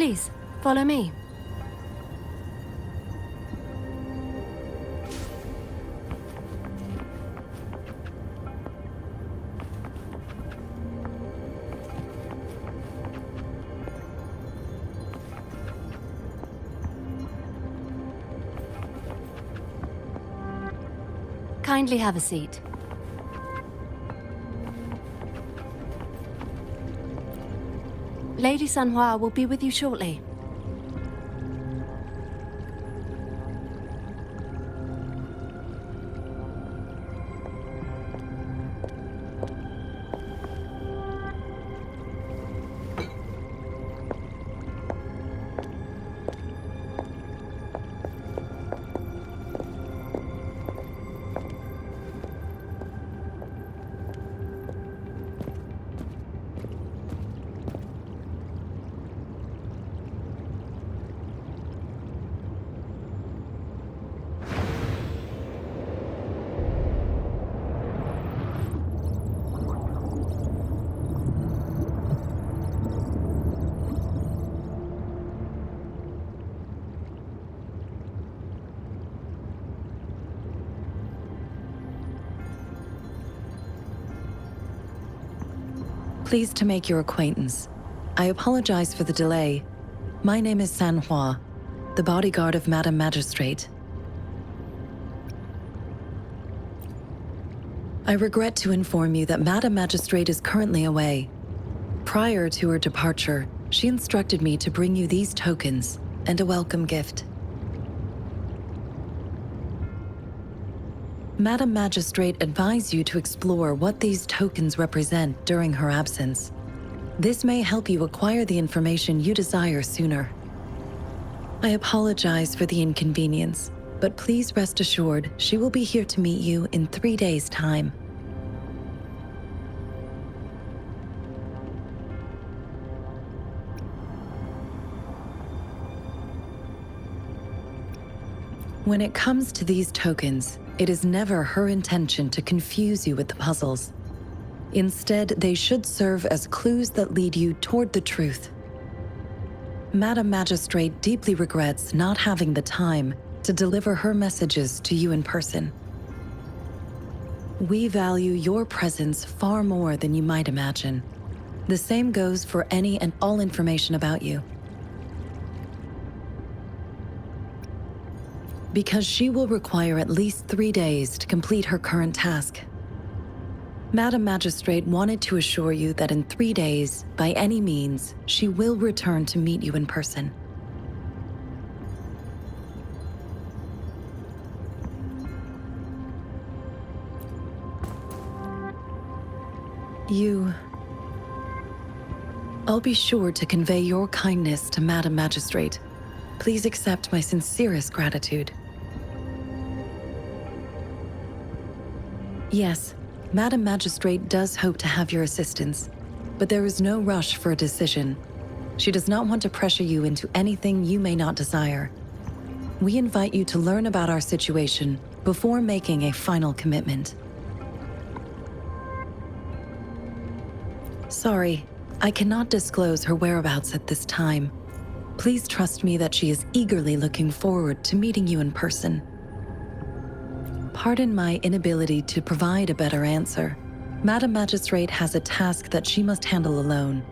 Please, follow me. Kindly have a seat. Lady Sanhua will be with you shortly. Pleased to make your acquaintance. I apologize for the delay. My name is Sanhua, the bodyguard of Madam Magistrate. I regret to inform you that Madam Magistrate is currently away. Prior to her departure, she instructed me to bring you these tokens and a welcome gift. Madam Magistrate advised you to explore what these tokens represent during her absence. This may help you acquire the information you desire sooner. I apologize for the inconvenience, but please rest assured she will be here to meet you in 3 days' time. When it comes to these tokens, it is never her intention to confuse you with the puzzles. Instead, they should serve as clues that lead you toward the truth. Madam Magistrate deeply regrets not having the time to deliver her messages to you in person. We value your presence far more than you might imagine. The same goes for any and all information about you. Because she will require at least 3 days to complete her current task. Madam Magistrate wanted to assure you that in 3 days, by any means, she will return to meet you in person. I'll be sure to convey your kindness to Madam Magistrate. Please accept my sincerest gratitude. Yes, Madam Magistrate does hope to have your assistance, but there is no rush for a decision. She does not want to pressure you into anything you may not desire. We invite you to learn about our situation before making a final commitment. Sorry, I cannot disclose her whereabouts at this time. Please trust me that she is eagerly looking forward to meeting you in person. Pardon my inability to provide a better answer. Madam Magistrate has a task that she must handle alone,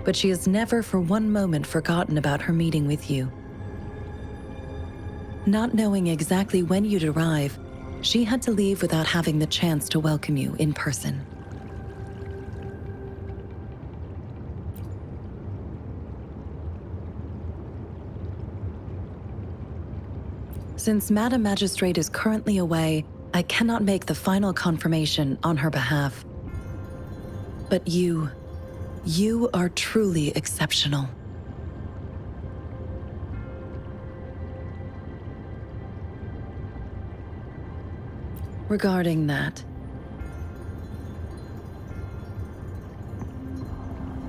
but she has never for one moment forgotten about her meeting with you. Not knowing exactly when you'd arrive, she had to leave without having the chance to welcome you in person. Since Madam Magistrate is currently away, I cannot make the final confirmation on her behalf. But you are truly exceptional. Regarding that,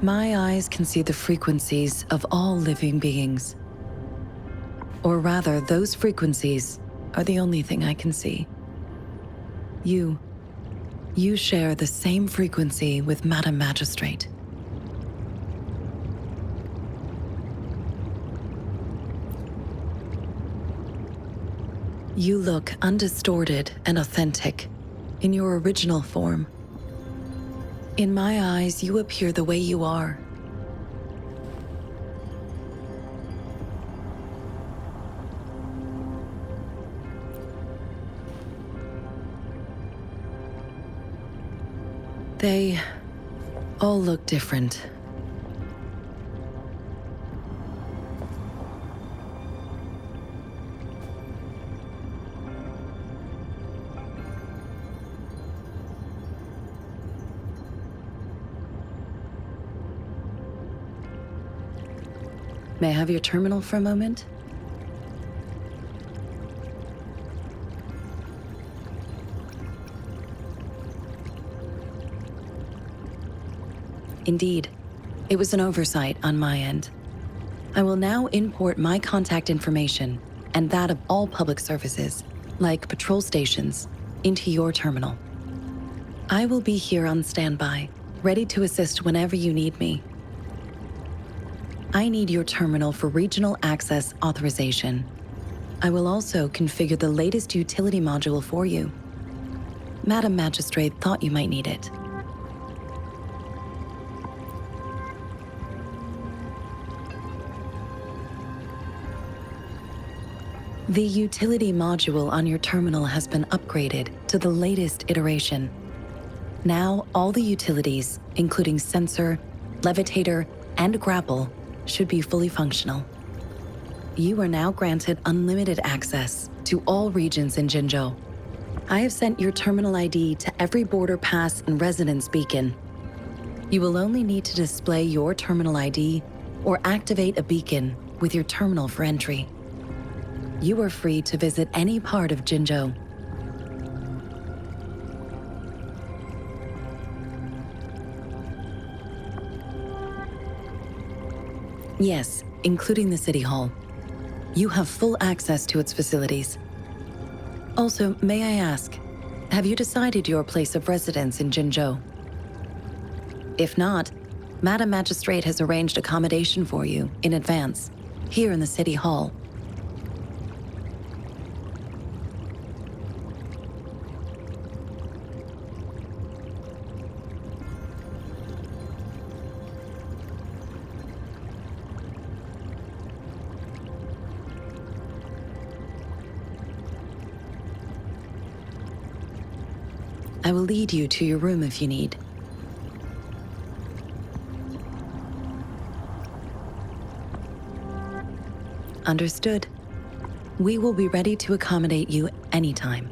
my eyes can see the frequencies of all living beings. Or rather, those frequencies are the only thing I can see. You share the same frequency with Madam Magistrate. You look undistorted and authentic, in your original form. In my eyes, you appear the way you are. They all look different. May I have your terminal for a moment? Indeed, it was an oversight on my end. I will now import my contact information and that of all public services, like patrol stations, into your terminal. I will be here on standby, ready to assist whenever you need me. I need your terminal for regional access authorization. I will also configure the latest utility module for you. Madam Magistrate thought you might need it. The utility module on your terminal has been upgraded to the latest iteration. Now, all the utilities, including sensor, levitator, and grapple, should be fully functional. You are now granted unlimited access to all regions in Jinzhou. I have sent your terminal ID to every border pass and residence beacon. You will only need to display your terminal ID or activate a beacon with your terminal for entry. You are free to visit any part of Jinzhou. Yes, including the City Hall. You have full access to its facilities. Also, may I ask, have you decided your place of residence in Jinzhou? If not, Madam Magistrate has arranged accommodation for you in advance, here in the City Hall. I will lead you to your room if you need. Understood. We will be ready to accommodate you anytime.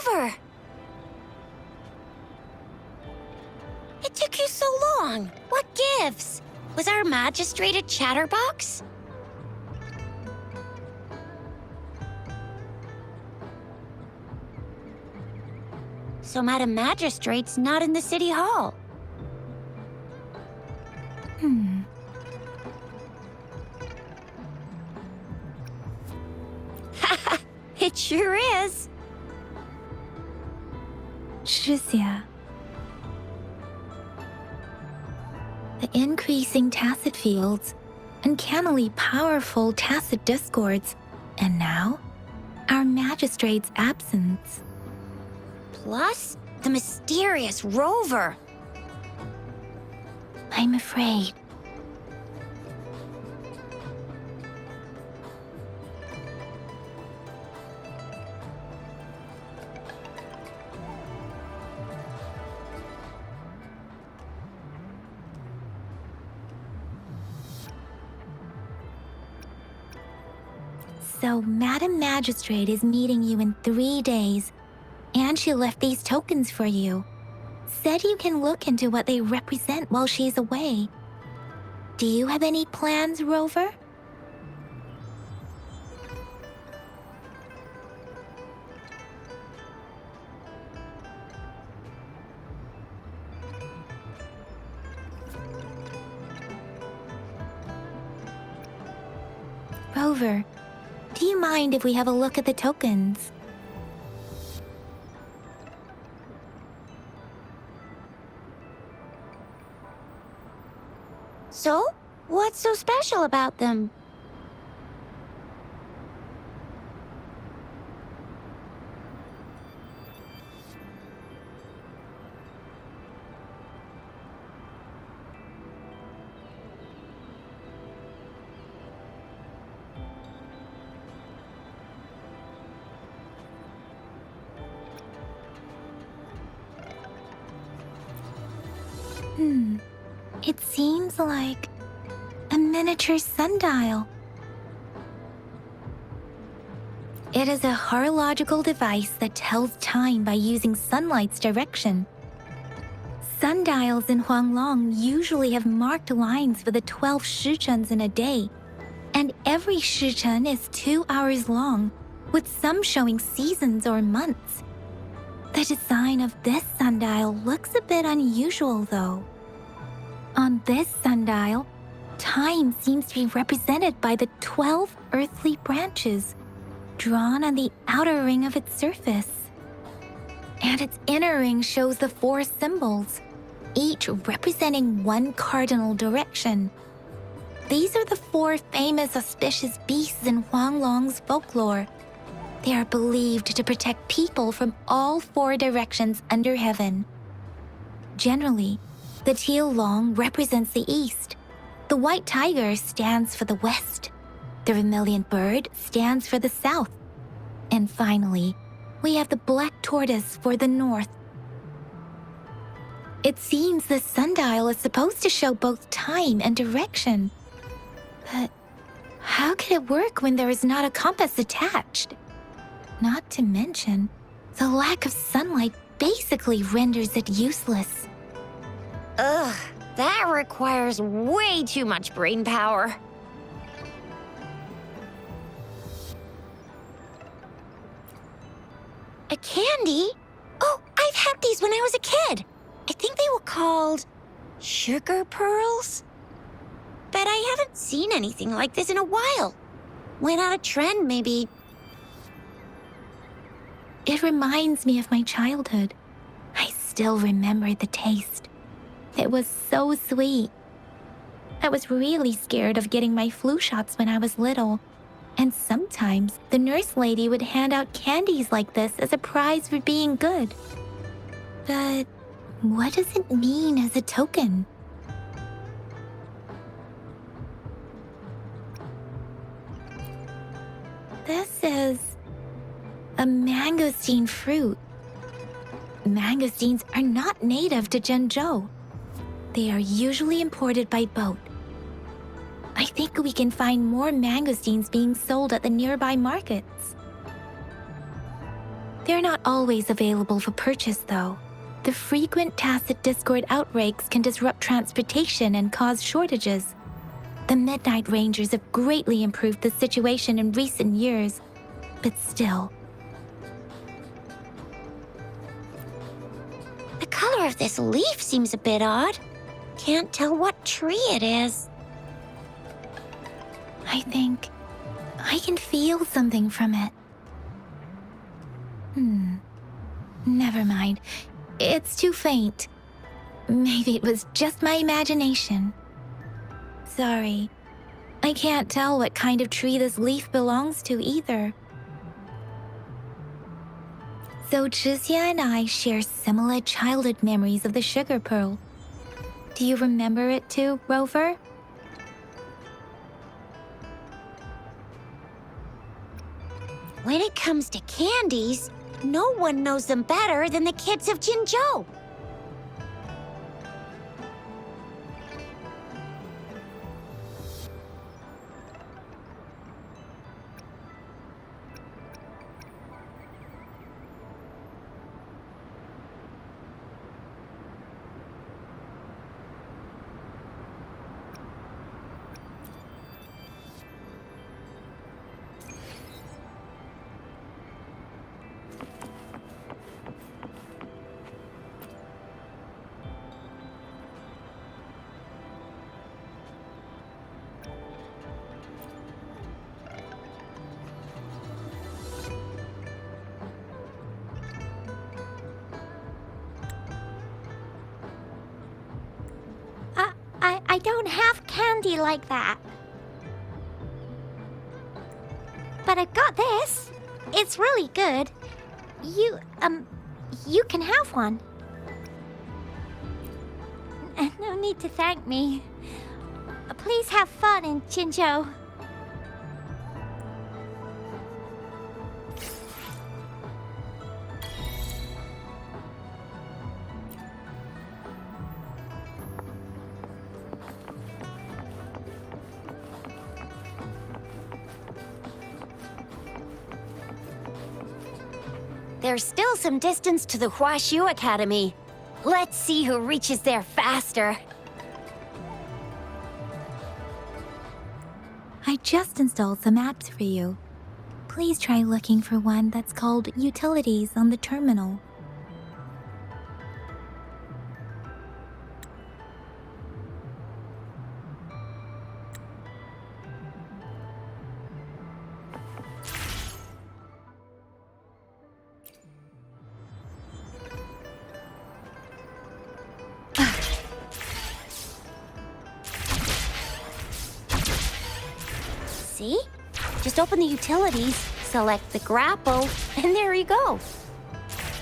Rover! It took you so long. What gives? Was our magistrate a chatterbox? So Madam Magistrate's not in the city hall. It sure is. 是呀. The increasing tacit fields, uncannily powerful tacit discords, and now, our magistrate's absence. Plus, the mysterious Rover. I'm afraid. So, Madam Magistrate is meeting you in 3 days, and she left these tokens for you. Said you can look into what they represent while she's away. Do you have any plans, Rover? Rover, do you mind if we have a look at the tokens? So, what's so special about them? It seems like a miniature sundial. It is a horological device that tells time by using sunlight's direction. Sundials in Huanglong usually have marked lines for the 12 shichens in a day, and every shichen is 2 hours long, with some showing seasons or months. The design of this sundial looks a bit unusual, though. On this sundial, time seems to be represented by the 12 earthly branches drawn on the outer ring of its surface. And its inner ring shows the 4 symbols, each representing one cardinal direction. These are the 4 famous auspicious beasts in Huanglong's folklore. They are believed to protect people from all 4 directions under heaven. Generally, the teal long represents the east. The white tiger stands for the west. The vermilion bird stands for the south. And finally, we have the black tortoise for the north. It seems the sundial is supposed to show both time and direction. But how could it work when there is not a compass attached? Not to mention, the lack of sunlight basically renders it useless. Ugh, that requires way too much brain power. A candy? Oh, I've had these when I was a kid. I think they were called sugar pearls. But I haven't seen anything like this in a while. Went out of trend, maybe. It reminds me of my childhood. I still remember the taste. It was so sweet. I was really scared of getting my flu shots when I was little, and sometimes the nurse lady would hand out candies like this as a prize for being good. But what does it mean as a token? This is a mangosteen fruit. Mangosteens are not native to Zhengzhou. They are usually imported by boat. I think we can find more mangosteens being sold at the nearby markets. They're not always available for purchase, though. The frequent tacit Discord outbreaks can disrupt transportation and cause shortages. The Midnight Rangers have greatly improved the situation in recent years, but still. The color of this leaf seems a bit odd. Can't tell what tree it is. I think I can feel something from it. Never mind. It's too faint. Maybe it was just my imagination. Sorry. I can't tell what kind of tree this leaf belongs to either. So Chixia and I share similar childhood memories of the sugar pearl. Do you remember it too, Rover? When it comes to candies, no one knows them better than the kids of Jinzhou. I don't have candy like that. But I've got this. It's really good. You can have one. No need to thank me. Please have fun in Jinzhou. There's still some distance to the Huaxu Academy. Let's see who reaches there faster. I just installed some apps for you. Please try looking for one that's called Utilities on the terminal. See? Just open the utilities, select the grapple, and there you go.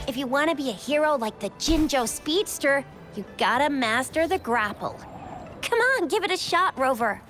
If you want to be a hero like the Jinzhou Speedster, you gotta master the grapple. Come on, give it a shot, Rover.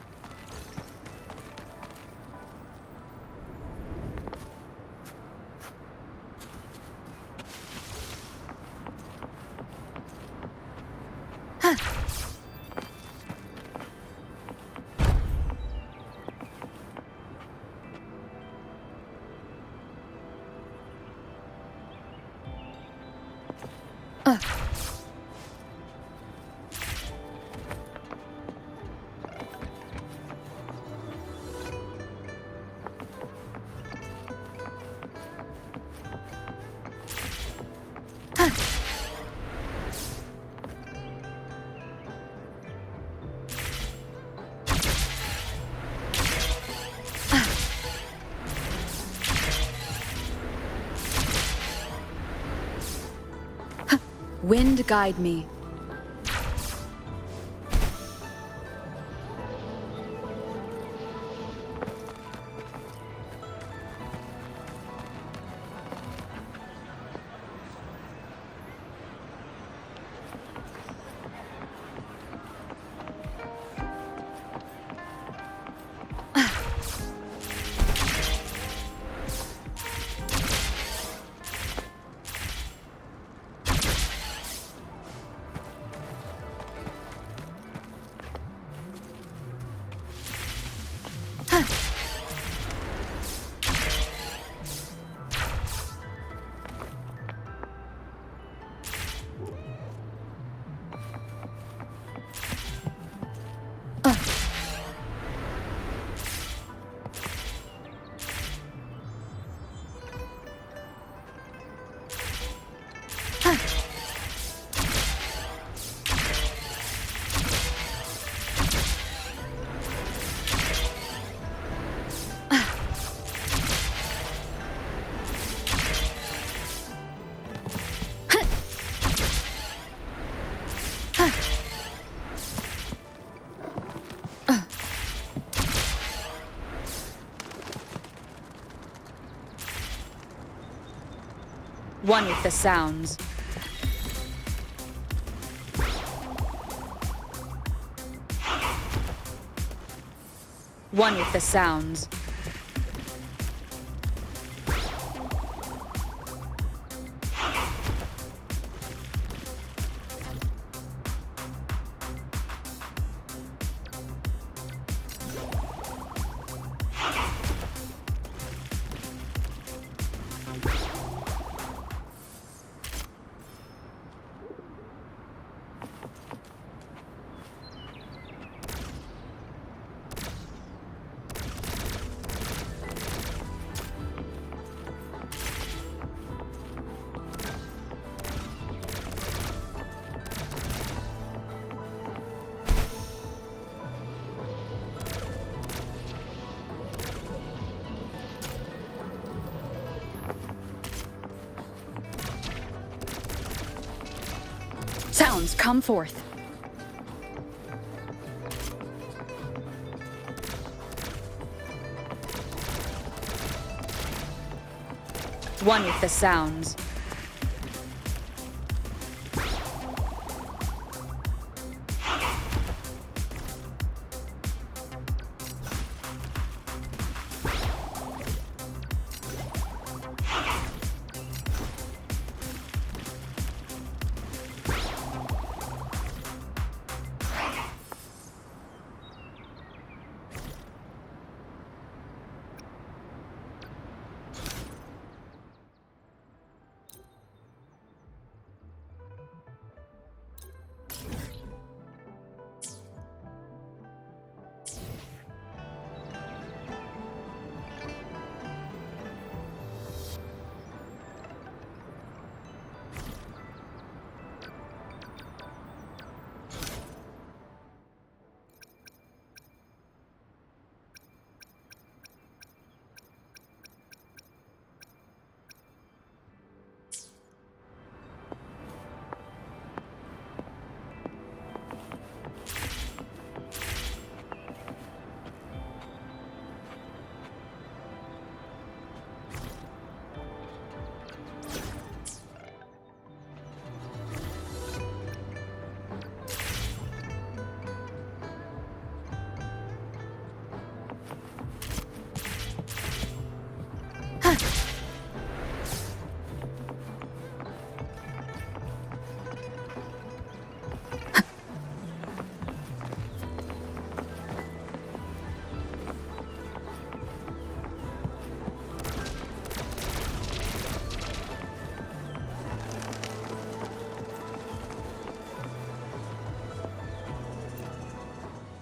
Wind guide me. One with the sounds. One with the sounds. Sounds, come forth. One with the sounds.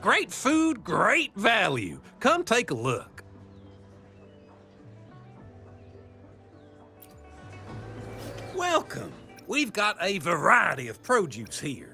Great food, great value. Come take a look. Welcome. We've got a variety of produce here.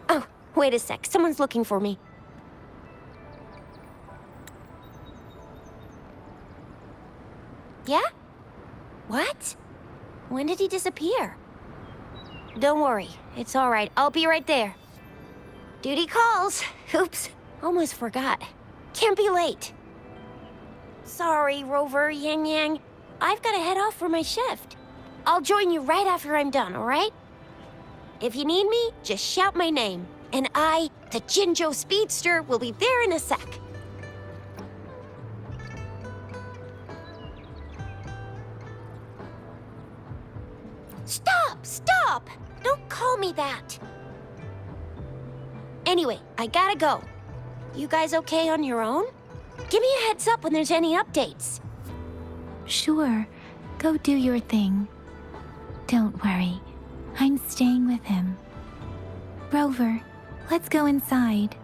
Oh, wait a sec. Someone's looking for me. Yeah? What? When did he disappear? Don't worry. It's all right. I'll be right there. Duty calls. Oops. Almost forgot. Can't be late. Sorry, Rover, Yang Yang. I've got to head off for my shift. I'll join you right after I'm done, all right? If you need me, just shout my name. And I, the Jinjo Speedster, will be there in a sec. Stop! Stop! Don't call me that. Anyway, I gotta go. You guys okay on your own? Give me a heads up when there's any updates. Sure, go do your thing. Don't worry, I'm staying with him. Rover, let's go inside.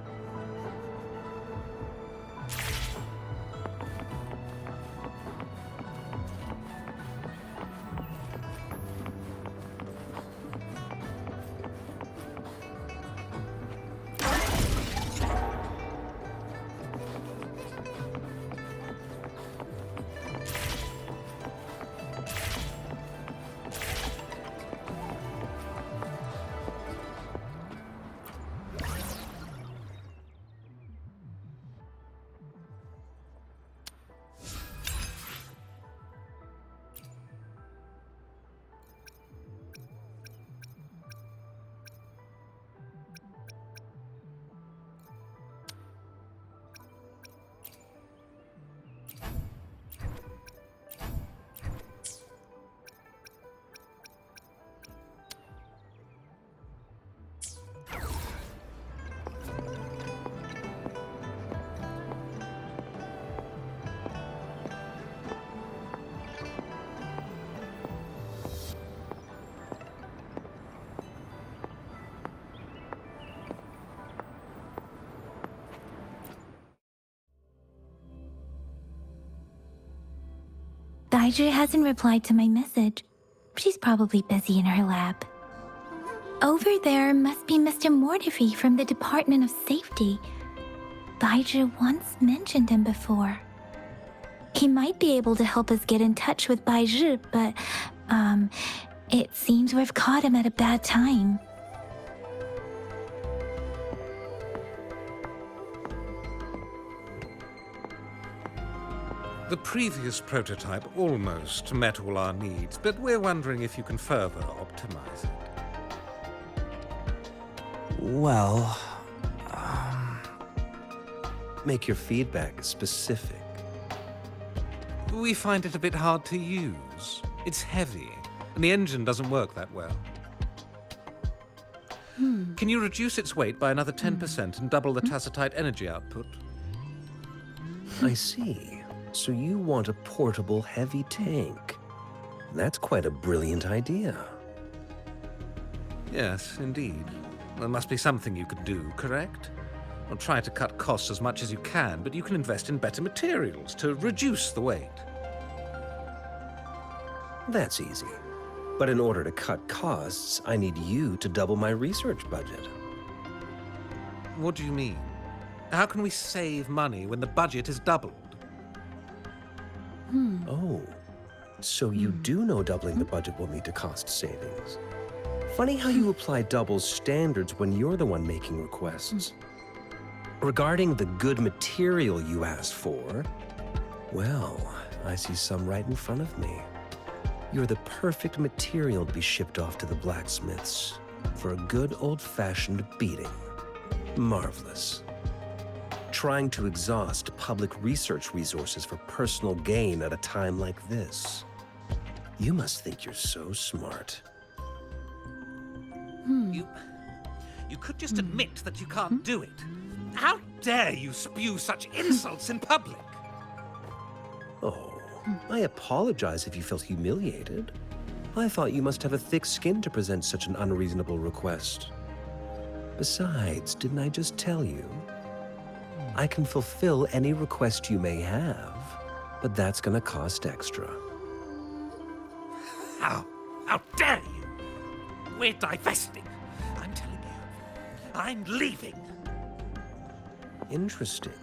Daiju hasn't replied to my message. She's probably busy in her lab. Over there must be Mr. Mortefi from the Department of Safety. Daiju once mentioned him before. He might be able to help us get in touch with Baizhi, but, it seems we've caught him at a bad time. The previous prototype almost met all our needs, but we're wondering if you can further optimize it. Well, make your feedback specific. We find it a bit hard to use. It's heavy, and the engine doesn't work that well. Can you reduce its weight by another 10% and double the tacitite energy output? I see. So you want a portable, heavy tank. That's quite a brilliant idea. Yes, indeed. There must be something you could do, correct? Or try to cut costs as much as you can, but you can invest in better materials to reduce the weight. That's easy. But in order to cut costs, I need you to double my research budget. What do you mean? How can we save money when the budget is doubled? Oh, so you do know doubling the budget will lead to cost savings. Funny how you apply double standards when you're the one making requests. Regarding the good material you asked for, well, I see some right in front of me. You're the perfect material to be shipped off to the blacksmiths for a good old-fashioned beating. Marvelous. Trying to exhaust public research resources for personal gain at a time like this. You must think you're so smart. You could just admit that you can't do it. How dare you spew such insults in public? Oh, I apologize if you felt humiliated. I thought you must have a thick skin to present such an unreasonable request. Besides, didn't I just tell you? I can fulfill any request you may have, but that's gonna cost extra. How dare you? We're divesting. I'm telling you, I'm leaving. Interesting.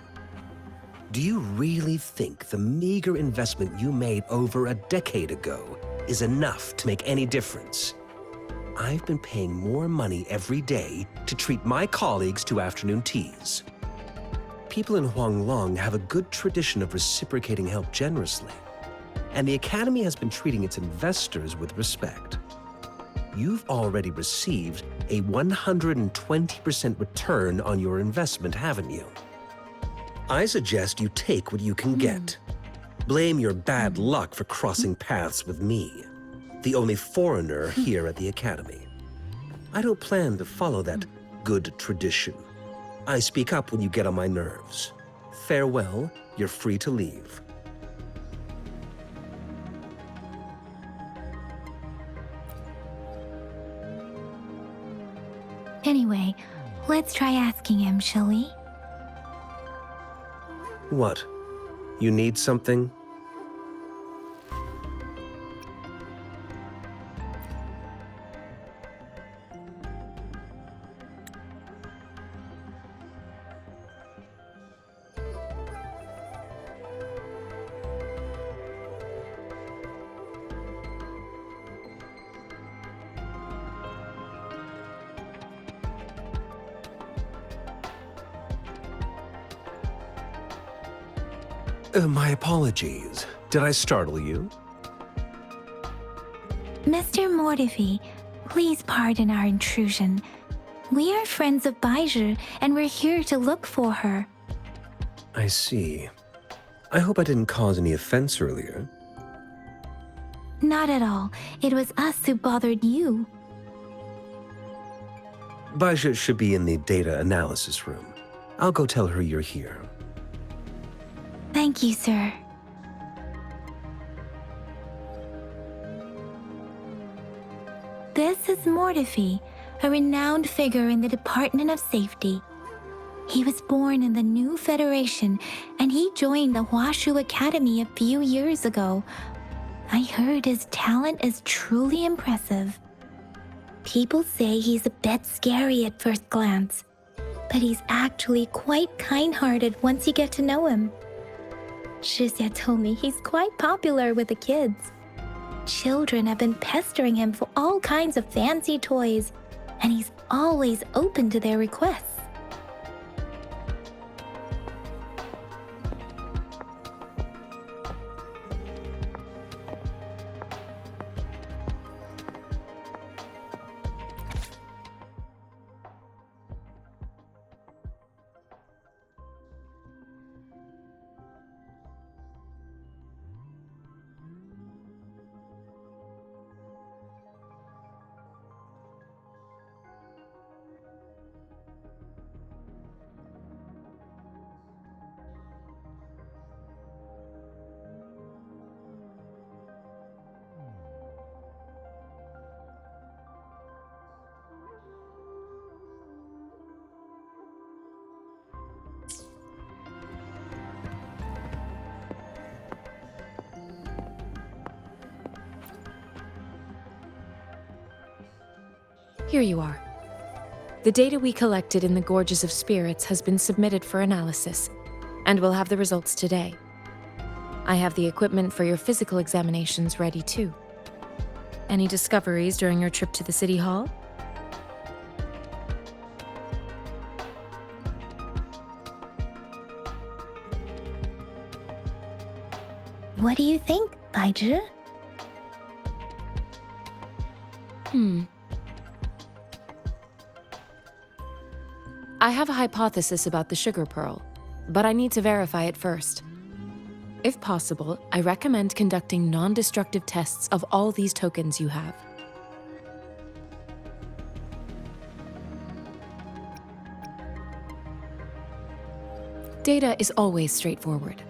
Do you really think the meager investment you made over a decade ago is enough to make any difference? I've been paying more money every day to treat my colleagues to afternoon teas. People in Huanglong have a good tradition of reciprocating help generously, and the Academy has been treating its investors with respect. You've already received a 120% return on your investment, haven't you? I suggest you take what you can get. Blame your bad luck for crossing paths with me, the only foreigner here at the Academy. I don't plan to follow that good tradition. I speak up when you get on my nerves. Farewell, you're free to leave. Anyway, let's try asking him, shall we? What? You need something? My apologies. Did I startle you? Mr. Mortifi, please pardon our intrusion. We are friends of Baiju, and we're here to look for her. I see. I hope I didn't cause any offense earlier. Not at all. It was us who bothered you. Baja should be in the data analysis room. I'll go tell her you're here. Thank you, sir. This is Mortifi, a renowned figure in the Department of Safety. He was born in the new Federation, and he joined the Huashu Academy a few years ago. I heard his talent is truly impressive. People say he's a bit scary at first glance, but he's actually quite kind-hearted once you get to know him. Shizia told me he's quite popular with the kids. Children have been pestering him for all kinds of fancy toys, and he's always open to their requests. Here you are. The data we collected in the Gorges of Spirits has been submitted for analysis, and we'll have the results today. I have the equipment for your physical examinations ready too. Any discoveries during your trip to the City Hall? What do you think, Baiju? I have a hypothesis about the sugar pearl, but I need to verify it first. If possible, I recommend conducting non-destructive tests of all these tokens you have. Data is always straightforward.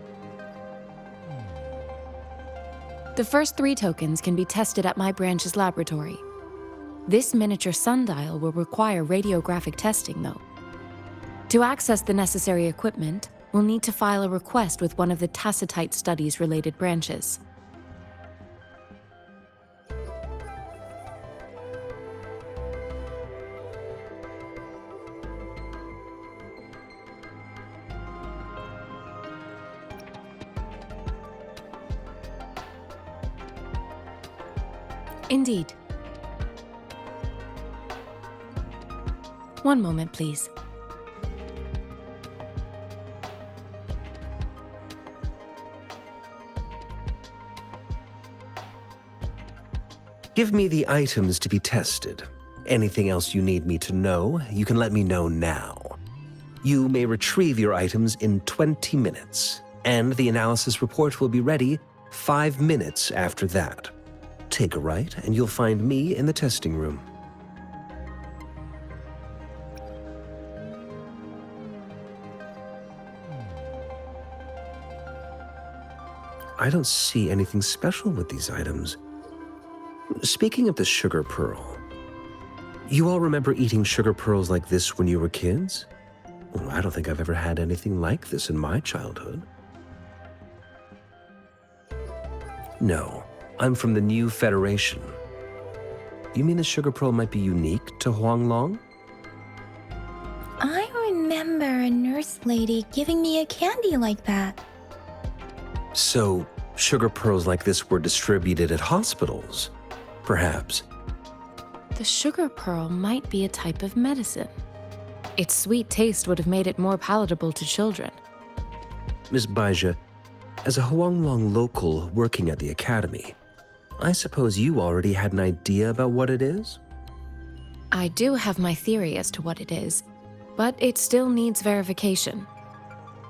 The first 3 tokens can be tested at my branch's laboratory. This miniature sundial will require radiographic testing, though. To access the necessary equipment, we'll need to file a request with one of the Tacitite Studies-related branches. Indeed. One moment, please. Give me the items to be tested. Anything else you need me to know, you can let me know now. You may retrieve your items in 20 minutes, and the analysis report will be ready 5 minutes after that. Take a right, and you'll find me in the testing room. I don't see anything special with these items. Speaking of the sugar pearl, you all remember eating sugar pearls like this when you were kids? Well, I don't think I've ever had anything like this in my childhood. No, I'm from the New Federation. You mean the sugar pearl might be unique to Huanglong? I remember a nurse lady giving me a candy like that. So, sugar pearls like this were distributed at hospitals, perhaps. The sugar pearl might be a type of medicine. Its sweet taste would have made it more palatable to children. Miss Baija, as a Huanglong local working at the academy, I suppose you already had an idea about what it is? I do have my theory as to what it is, but it still needs verification.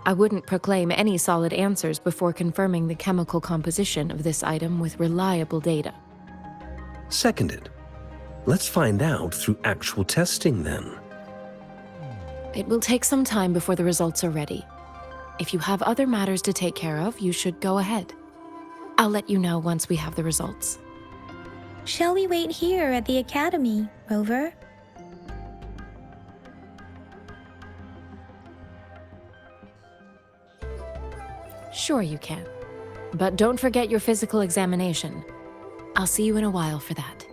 I wouldn't proclaim any solid answers before confirming the chemical composition of this item with reliable data. Seconded. Let's find out through actual testing then. It will take some time before the results are ready. If you have other matters to take care of, you should go ahead. I'll let you know once we have the results. Shall we wait here at the academy, Rover? Sure you can. But don't forget your physical examination. I'll see you in a while for that.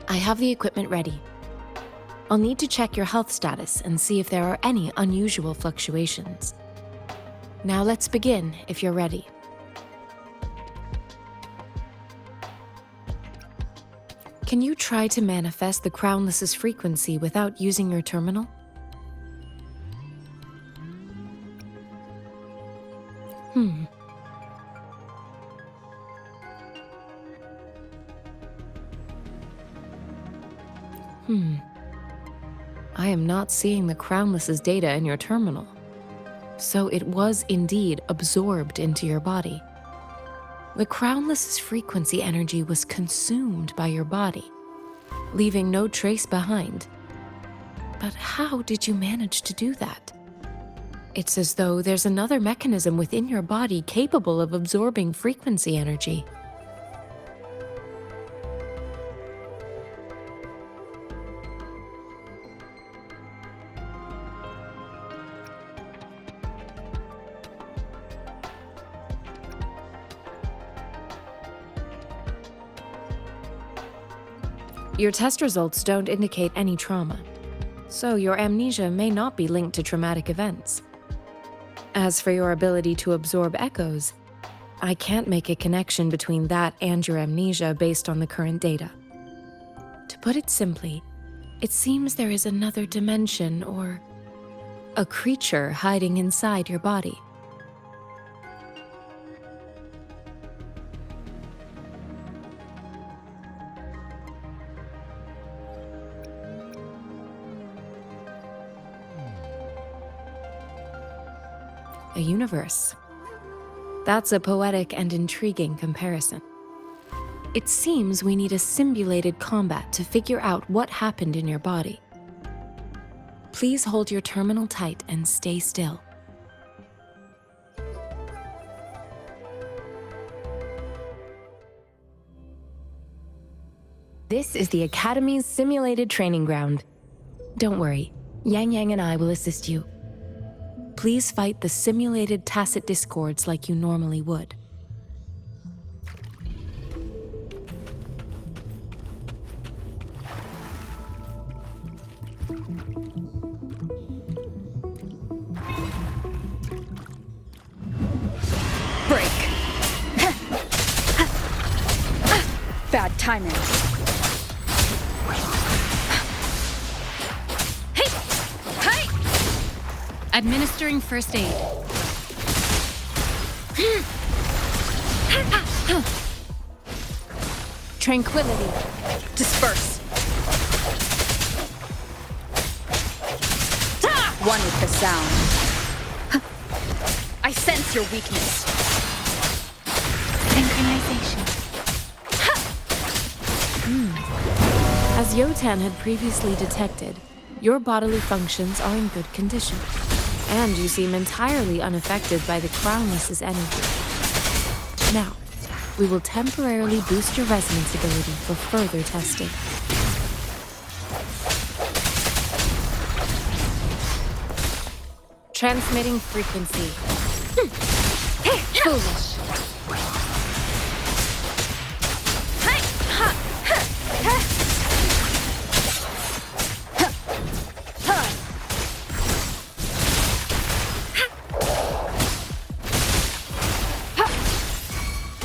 I have the equipment ready. I'll need to check your health status and see if there are any unusual fluctuations. Now let's begin, if you're ready. Can you try to manifest the Crownless's frequency without using your terminal? I am not seeing the Crownless's data in your terminal. So it was indeed absorbed into your body. The Crownless's frequency energy was consumed by your body, leaving no trace behind. But how did you manage to do that? It's as though there's another mechanism within your body capable of absorbing frequency energy. Your test results don't indicate any trauma, so your amnesia may not be linked to traumatic events. As for your ability to absorb echoes, I can't make a connection between that and your amnesia based on the current data. To put it simply, it seems there is another dimension or a creature hiding inside your body. A universe. That's a poetic and intriguing comparison. It seems we need a simulated combat to figure out what happened in your body. Please hold your terminal tight and stay still. This is the Academy's simulated training ground. Don't worry, Yang Yang and I will assist you. Please fight the simulated tacit discords like you normally would. Break. Bad timing. Administering first aid. Tranquility. Disperse. One with the sound. I sense your weakness. Synchronization. As Yotan had previously detected, your bodily functions are in good condition, and you seem entirely unaffected by the Crownless's energy. Now, we will temporarily boost your resonance ability for further testing. Transmitting frequency. Foolish.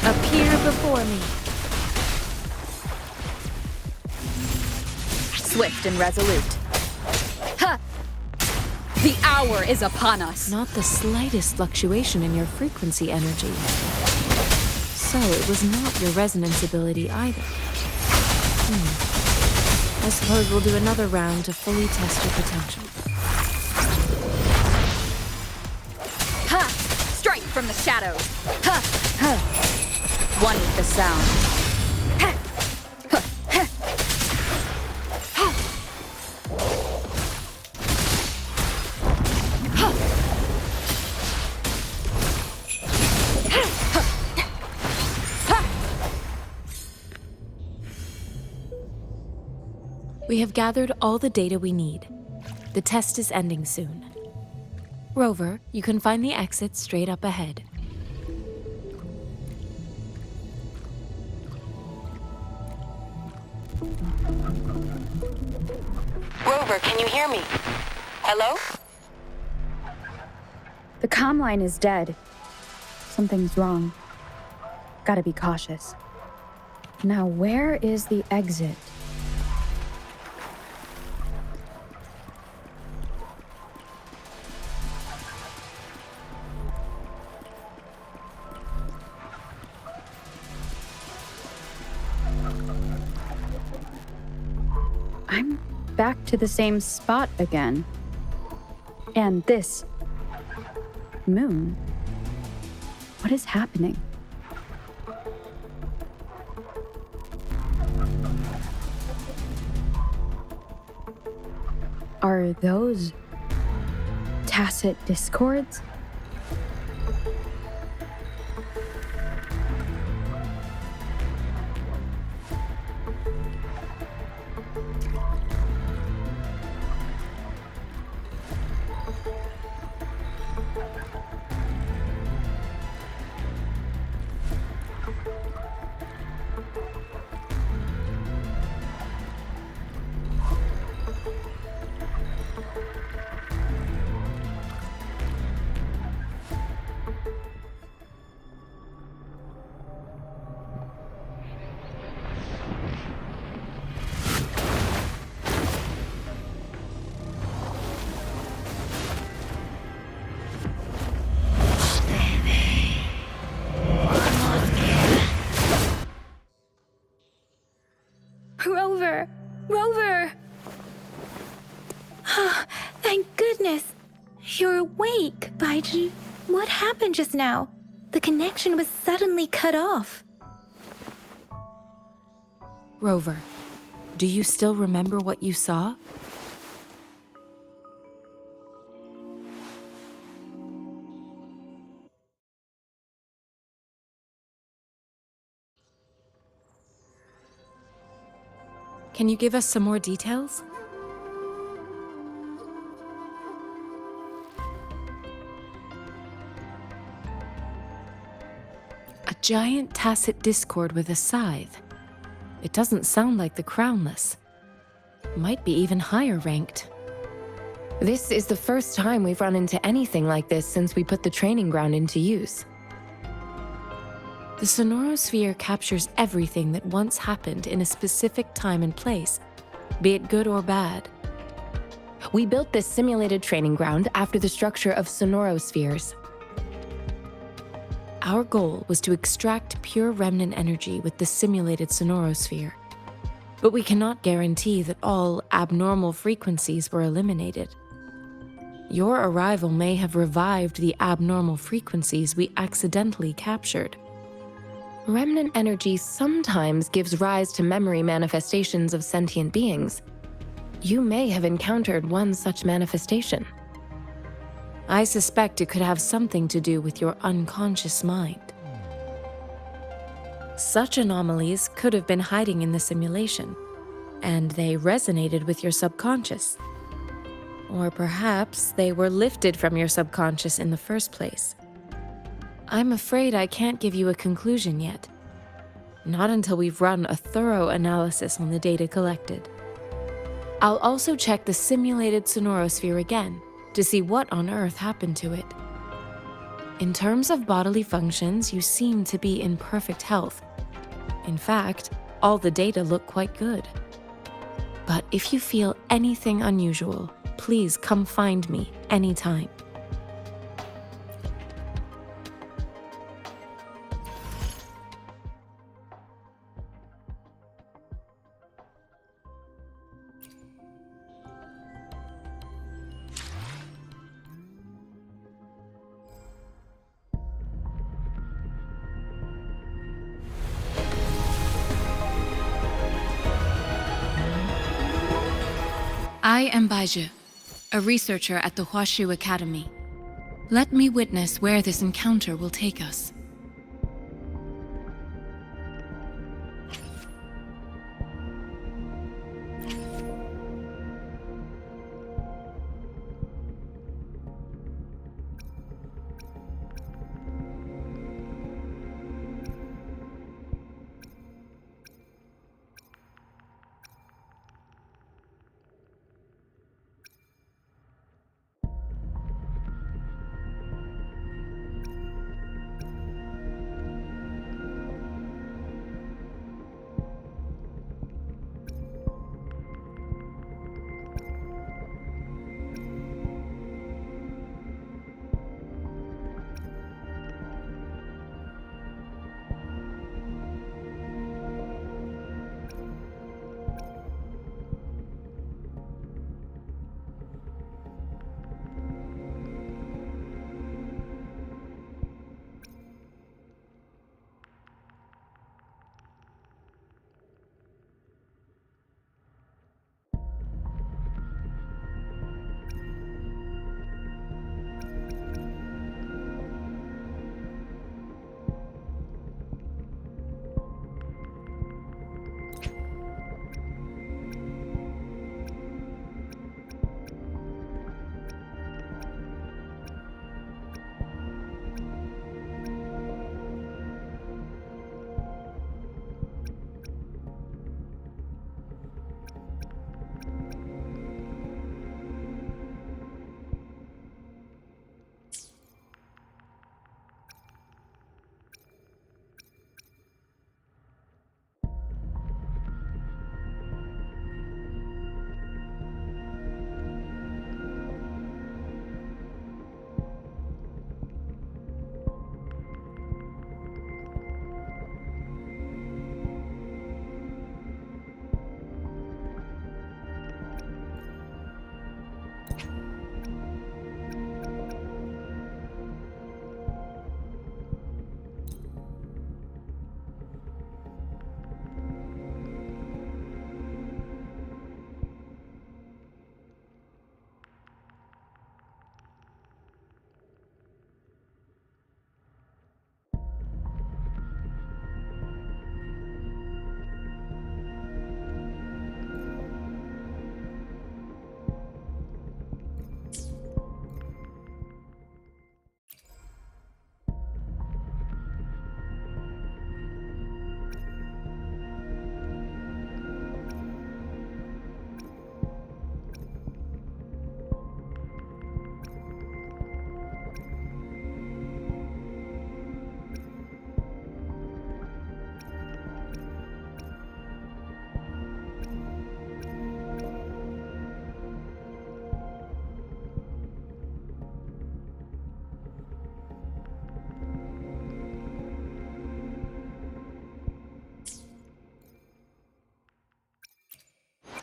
Appear before me. Swift and resolute. Ha! The hour is upon us. Not the slightest fluctuation in your frequency energy. So it was not your resonance ability either. I suppose we'll do another round to fully test your potential. Ha! Strike from the shadows. Ha! Ha! One with the sound. Ha! Ha! Ha! We have gathered all the data we need. The test is ending soon. Rover, you can find the exit straight up ahead. Rover, can you hear me? Hello? The comm line is dead. Something's wrong. Gotta be cautious. Now, where is the exit? I'm back to the same spot again. And this moon. What is happening? Are those Tacit discords? Rover! Rover! Thank goodness! You're awake, Baiji. What happened just now? The connection was suddenly cut off. Rover, do you still remember what you saw? Can you give us some more details? A giant tacit discord with a scythe. It doesn't sound like the crownless. Might be even higher ranked. This is the first time we've run into anything like this since we put the training ground into use. The sonorosphere captures everything that once happened in a specific time and place, be it good or bad. We built this simulated training ground after the structure of sonorospheres. Our goal was to extract pure remnant energy with the simulated sonorosphere. But we cannot guarantee that all abnormal frequencies were eliminated. Your arrival may have revived the abnormal frequencies we accidentally captured. Remnant energy sometimes gives rise to memory manifestations of sentient beings. You may have encountered one such manifestation. I suspect it could have something to do with your unconscious mind. Such anomalies could have been hiding in the simulation, and they resonated with your subconscious. Or perhaps they were lifted from your subconscious in the first place. I'm afraid I can't give you a conclusion yet. Not until we've run a thorough analysis on the data collected. I'll also check the simulated sonorosphere again to see what on earth happened to it. In terms of bodily functions, you seem to be in perfect health. In fact, all the data look quite good. But if you feel anything unusual, please come find me anytime. I am Baiju, a researcher at the Huashu Academy. Let me witness where this encounter will take us.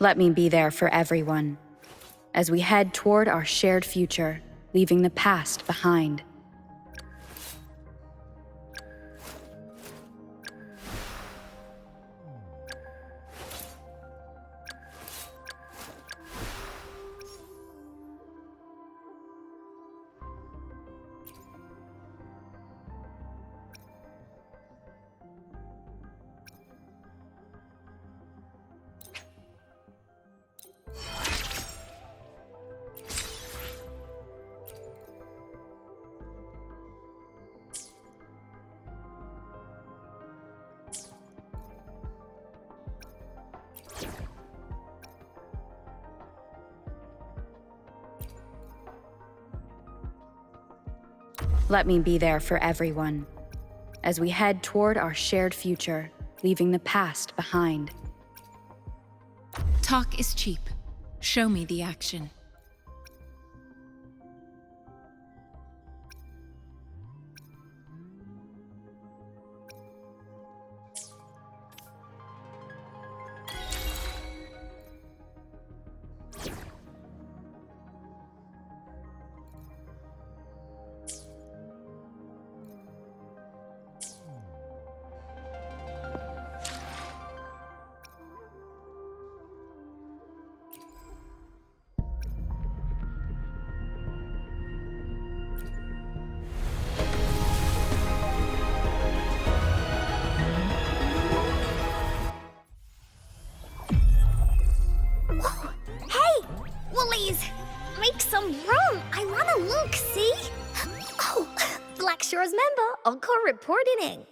Let me be there for everyone, as we head toward our shared future, leaving the past behind. Let me be there for everyone, as we head toward our shared future, leaving the past behind. Talk is cheap. Show me the action. Hey! Woolies! Make some room! I wanna look, see? Oh, Blackshore's member, Encore reporting in.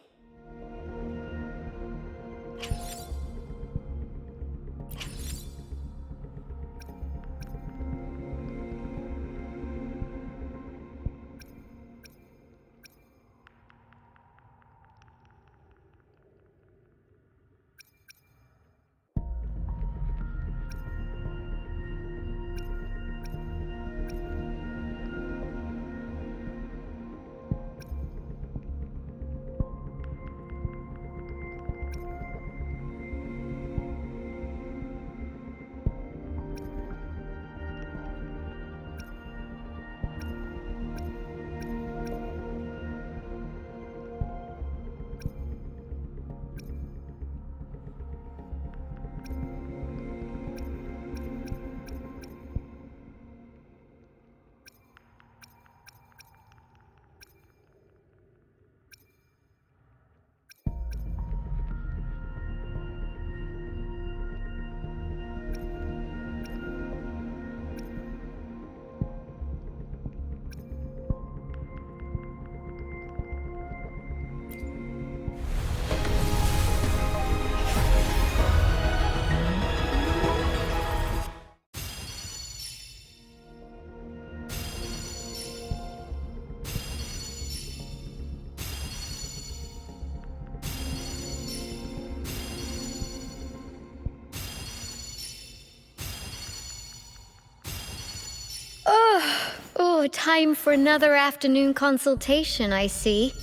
Oh, time for another afternoon consultation, I see.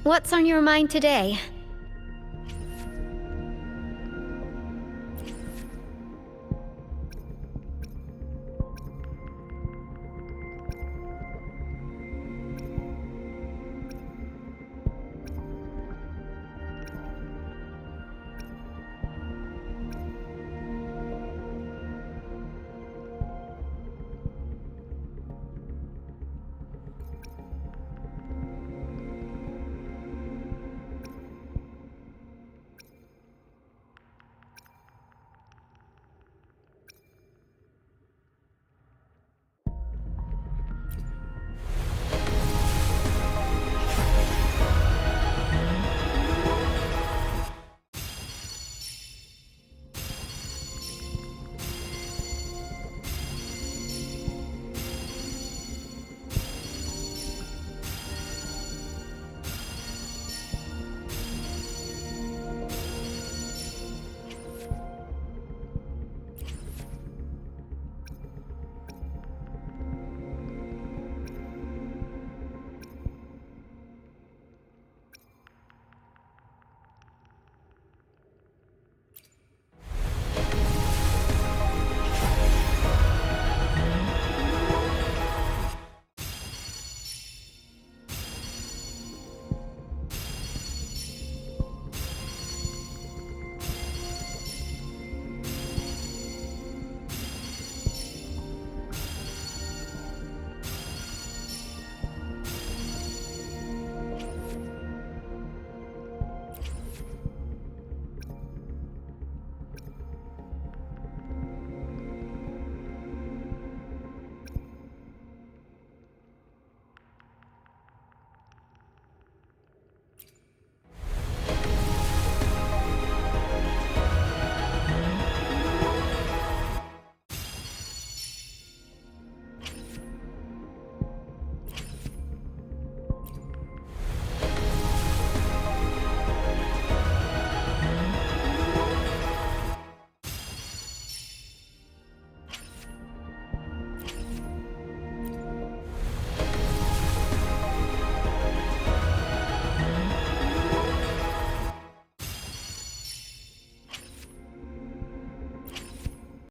What's on your mind today?